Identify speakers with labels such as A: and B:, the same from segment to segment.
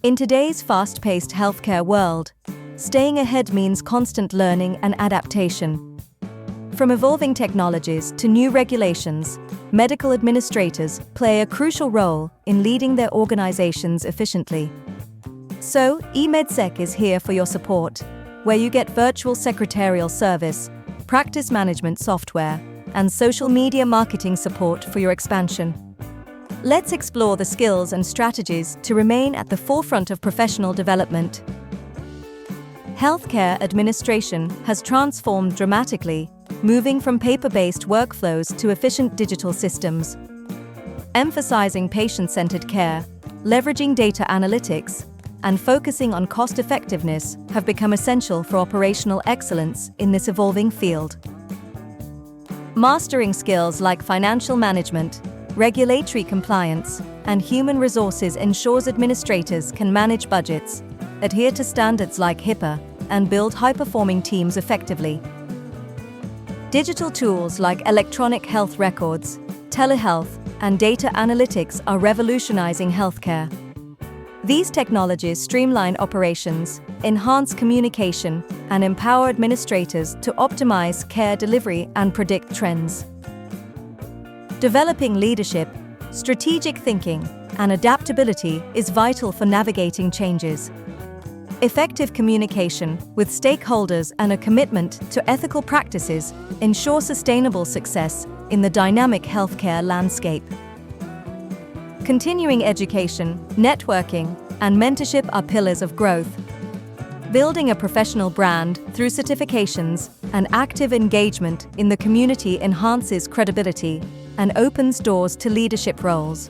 A: In today's fast-paced healthcare world, staying ahead means constant learning and adaptation. From evolving technologies to new regulations, medical administrators play a crucial role in leading their organizations efficiently. So, Emedsec is here for your support, where you get virtual secretarial service, practice management software, and social media marketing support for your expansion. Let's explore the skills and strategies to remain at the forefront of professional development. Healthcare administration has transformed dramatically, moving from paper-based workflows to efficient digital systems. Emphasizing patient-centered care, leveraging data analytics, and focusing on cost-effectiveness have become essential for operational excellence in this evolving field. Mastering skills like financial management, regulatory compliance, and human resources ensures administrators can manage budgets, adhere to standards like HIPAA, and build high-performing teams effectively. Digital tools like electronic health records, telehealth, and data analytics are revolutionizing healthcare. These technologies streamline operations, enhance communication, and empower administrators to optimize care delivery and predict trends. Developing leadership, strategic thinking, and adaptability is vital for navigating changes. Effective communication with stakeholders and a commitment to ethical practices ensure sustainable success in the dynamic healthcare landscape. Continuing education, networking, and mentorship are pillars of growth. Building a professional brand through certifications and active engagement in the community enhances credibility and opens doors to leadership roles.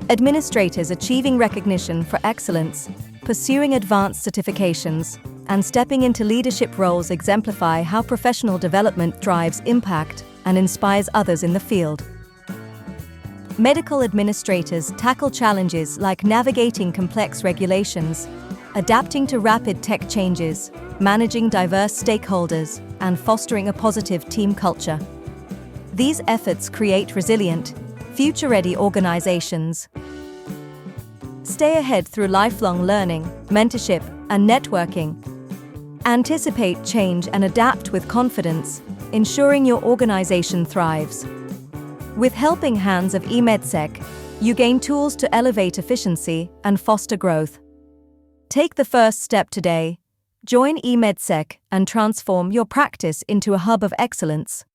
A: Administrators achieving recognition for excellence, pursuing advanced certifications, and stepping into leadership roles exemplify how professional development drives impact and inspires others in the field. Medical administrators tackle challenges like navigating complex regulations, adapting to rapid tech changes, managing diverse stakeholders, and fostering a positive team culture. These efforts create resilient, future-ready organizations. Stay ahead through lifelong learning, mentorship, and networking. Anticipate change and adapt with confidence, ensuring your organization thrives. With helping hands of Emedsec, you gain tools to elevate efficiency and foster growth. Take the first step today. Join Emedsec and transform your practice into a hub of excellence.